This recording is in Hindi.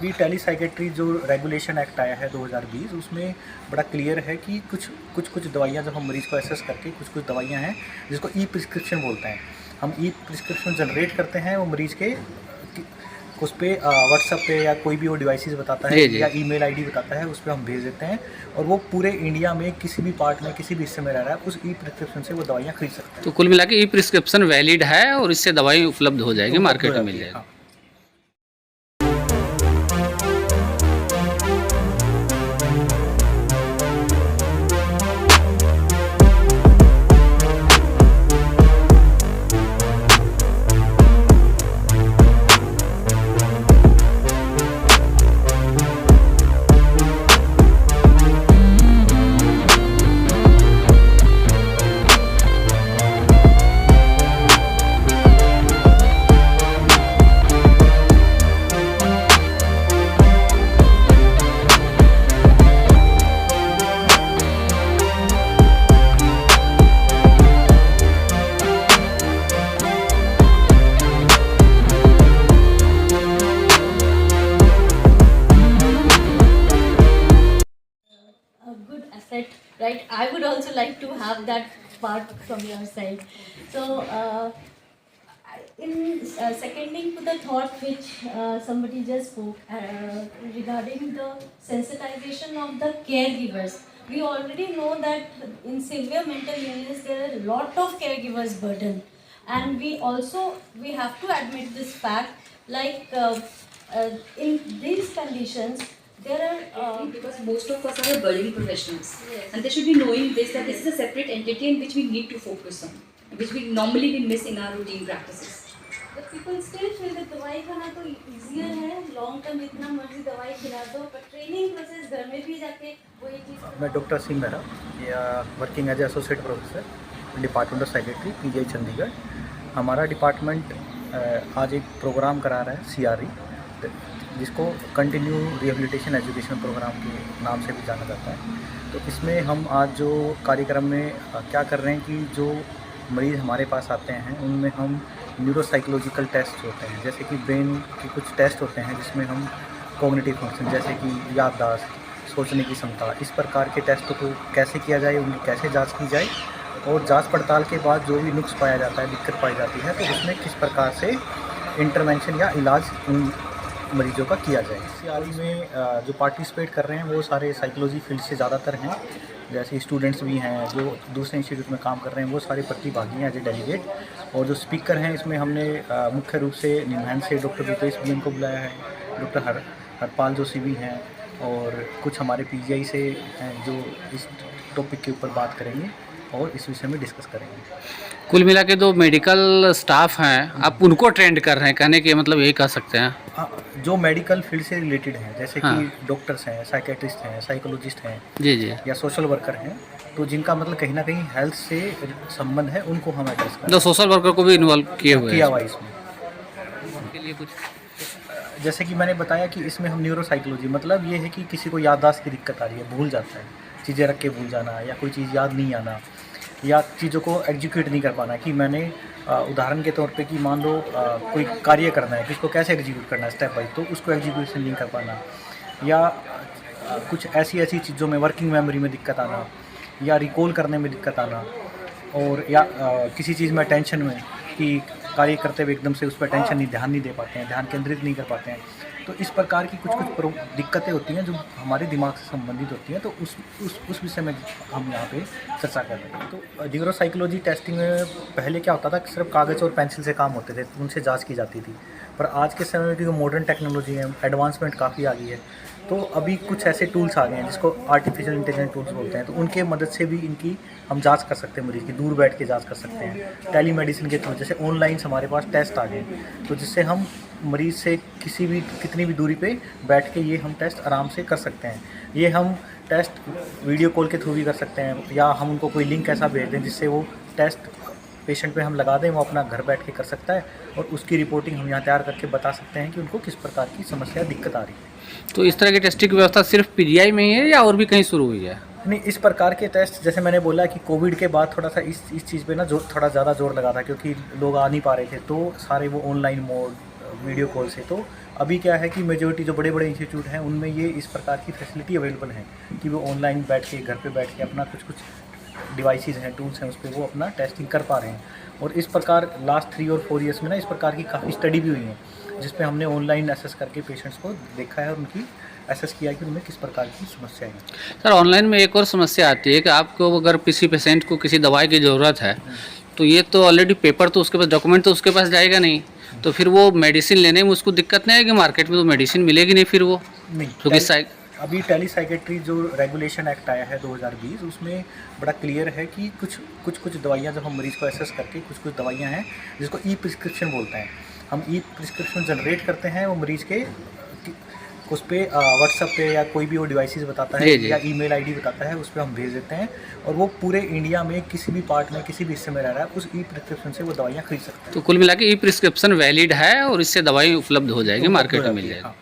अभी टेलीसाइकेट्री जो रेगुलेशन एक्ट आया है 2020, उसमें बड़ा क्लियर है कि कुछ दवाइयाँ जब हम मरीज़ को एसेस करके कुछ दवाइयाँ हैं जिसको ई प्रिस्क्रिप्शन बोलते हैं, हम ई प्रिस्क्रिप्शन जनरेट करते हैं, वो मरीज़ के उस पर व्हाट्सएप पे या कोई भी वो डिवाइसेस बताता है या ईमेल आईडी बताता है, उस पर हम भेज देते हैं और वो पूरे इंडिया में किसी भी पार्ट में किसी भी हिस्से में रह रहा है उस ई प्रिस्क्रिप्शन से वो दवाइयाँ खरीद सकते हैं। तो कुल मिला के ई प्रिस्क्रिप्शन वैलिड है और इससे दवाई उपलब्ध हो जाएगी, मार्केट में मिल जाएगी। हाँ। Right, I would also like to have that part from your side. So, in seconding to the thought which somebody just spoke regarding the sensitization of the caregivers, we already know that in severe mental illness there are a lot of caregivers burden, and we have to admit this fact, like in these conditions there are because most of us are budding professionals, yes, and they should be knowing this, that this is a separate entity in which we need to focus on, which we normally miss in our routine practices. But people still feel that दवाई खाना तो easier है, long term जितना मर्जी दवाई खिला दो, but training process घर में भी जाके वही चीज़। मैं डॉक्टर सिंह मेहरा, या working as associate professor department of psychiatry PGI Chandigarh. हमारा डिपार्टमेंट आज एक प्रोग्राम करा रहा है CRE, जिसको कंटिन्यू रिहेबिलिटेशन एजुकेशन प्रोग्राम के नाम से भी जाना जाता है। तो इसमें हम आज जो कार्यक्रम में क्या कर रहे हैं कि जो मरीज़ हमारे पास आते हैं उनमें हम न्यूरोसाइकोलॉजिकल टेस्ट होते हैं, जैसे कि ब्रेन के कुछ टेस्ट होते हैं जिसमें हम कॉग्निटिव फंक्शन जैसे कि याददाश्त, सोचने की क्षमता, इस प्रकार के टेस्ट को कैसे किया जाए, उनकी कैसे जाँच की जाए और जाँच पड़ताल के बाद जो भी नुक्स पाया जाता है, दिक्कत पाई जाती है, तो उसमें किस प्रकार से इंटरवेंशन या इलाज उन मरीजों का किया जाए। CRE में जो पार्टिसिपेट कर रहे हैं वो सारे साइकोलॉजी फील्ड से ज़्यादातर हैं, जैसे स्टूडेंट्स भी हैं जो दूसरे इंस्टीट्यूट में काम कर रहे हैं, वो सारे प्रतिभागी हैं एज ए डेलीगेट। और जो स्पीकर हैं इसमें हमने मुख्य रूप से निमहैंस से डॉक्टर रुपेश BN को बुलाया है, डॉक्टर हरपाल जोशी भी हैं और कुछ हमारे PGI से हैं जो इस टॉपिक के ऊपर बात करेंगे और इस विषय में डिस्कस करेंगे। कुल मिला के जो मेडिकल स्टाफ हैं आप उनको ट्रेंड कर रहे हैं, कहने के मतलब यही कह सकते हैं। हाँ, जो मेडिकल फील्ड से रिलेटेड हैं, जैसे हाँ, कि डॉक्टर्स हैं, साइकेट्रिस्ट हैं, साइकोलॉजिस्ट हैं जी या सोशल वर्कर हैं, तो जिनका मतलब कहीं ना कहीं हेल्थ से संबंध है, उनको हम एड्रेस करें। तो सोशल वर्कर को भी इन्वॉल्व किए हुए किया हुआ इसमें। के लिए कुछ जैसे कि मैंने बताया कि इसमें हम न्यूरोसाइकोलॉजी, मतलब ये है कि किसी को याददाश्त की दिक्कत आ रही है, भूल जाता है, चीज़ें रख के भूल जाना या कोई चीज़ याद नहीं आना या चीज़ों को एग्जीक्यूट नहीं कर पाना, कि मैंने उदाहरण के तौर पे कि मान लो कोई कार्य करना है, किसको कैसे एग्जीक्यूट करना है स्टेप बाई, तो उसको एग्जीक्यूशन नहीं कर पाना, या कुछ ऐसी चीज़ों में वर्किंग मेमोरी में दिक्कत आना या रिकॉल करने में दिक्कत आना, और या किसी चीज़ में टेंशन में कि कार्य करते हुए एकदम से उस पर ध्यान नहीं दे पाते हैं, ध्यान केंद्रित नहीं कर पाते हैं, तो इस प्रकार की कुछ दिक्कतें होती हैं जो हमारे दिमाग से संबंधित होती हैं। तो उस विषय में हम यहाँ पे चर्चा कर रहे हैं। तो न्यूरोसाइकोलॉजी टेस्टिंग में पहले क्या होता था कि सिर्फ कागज़ और पेंसिल से काम होते थे, उनसे जांच की जाती थी, पर आज के समय में जो मॉडर्न टेक्नोलॉजी है, एडवांसमेंट काफ़ी आ गई है, तो अभी कुछ ऐसे टूल्स आ गए हैं जिसको आर्टिफिशियल इंटेलिजेंस टूल्स बोलते हैं, तो उनके मदद से भी इनकी हम जांच कर सकते हैं, मरीज़ की दूर बैठ के जांच कर सकते हैं। टेलीमेडिसिन के थ्रू जैसे ऑनलाइन हमारे पास टेस्ट आ गए, तो जिससे हम मरीज़ से कितनी भी दूरी पे बैठ के ये हम टेस्ट आराम से कर सकते हैं। ये हम टेस्ट वीडियो कॉल के थ्रू भी कर सकते हैं, या हम उनको कोई लिंक ऐसा भेज दें जिससे वो टेस्ट पेशेंट पे हम लगा दें, वो अपना घर बैठ के कर सकता है और उसकी रिपोर्टिंग हम यहाँ तैयार करके बता सकते हैं कि उनको किस प्रकार की समस्या दिक्कत आ रही है। तो इस तरह की टेस्टिंग की व्यवस्था सिर्फ PGI में ही है या और भी कहीं शुरू हुई है? नहीं, इस प्रकार के टेस्ट जैसे मैंने बोला कि कोविड के बाद थोड़ा सा इस चीज़ पे ना थोड़ा ज़्यादा जोर लगा था, क्योंकि लोग आ नहीं पा रहे थे, तो सारे वो ऑनलाइन मोड वीडियो कॉल से। तो अभी क्या है कि मेजोरिटी जो बड़े बड़े इंस्टीट्यूट हैं उनमें ये इस प्रकार की फैसिलिटी अवेलेबल है कि वो ऑनलाइन बैठ के घर पे बैठ के अपना कुछ डिवाइसेस हैं, टूल्स हैं, उस पर वो अपना टेस्टिंग कर पा रहे हैं। और इस प्रकार लास्ट 3 और 4 ईयर्स में ना इस प्रकार की काफ़ी स्टडी भी हुई है, जिसपे हमने ऑनलाइन असेस करके पेशेंट्स को देखा है और उनकी असेस किया है कि उनमें किस प्रकार की समस्याएं हैं। सर ऑनलाइन में एक और समस्या आती है कि आपको अगर किसी पेशेंट को किसी दवाई की ज़रूरत है तो ये तो ऑलरेडी पेपर तो उसके पास, डॉक्यूमेंट तो उसके पास जाएगा नहीं, तो फिर वो मेडिसिन लेने में उसको दिक्कत नहीं आएगी, मार्केट में तो मेडिसिन मिलेगी नहीं फिर वो, नहीं, क्योंकि अभी टेलीसाइकेट्री जो रेगुलेशन एक्ट आया है 2020, उसमें बड़ा क्लियर है कि कुछ दवाइयाँ जब हम मरीज़ को एसेस करके कुछ दवाइयाँ हैं जिसको ई प्रिस्क्रिप्शन बोलते हैं, हम ई प्रिस्क्रिप्शन जनरेट करते हैं, वो मरीज़ के उस पर व्हाट्सएप पे या कोई भी वो डिवाइसेस बताता है या ईमेल आईडी बताता है, उस पर हम भेज देते हैं और वो पूरे इंडिया में किसी भी पार्ट में किसी भी हिस्से में रह रहा है उस ई प्रिस्क्रिप्शन से वो दवाइयाँ खरीद सकते हैं। तो कुल मिला के ई प्रिस्क्रिप्शन वैलिड है और इससे दवाई उपलब्ध हो जाएगी, मार्केट में मिल जाएगी। हाँ।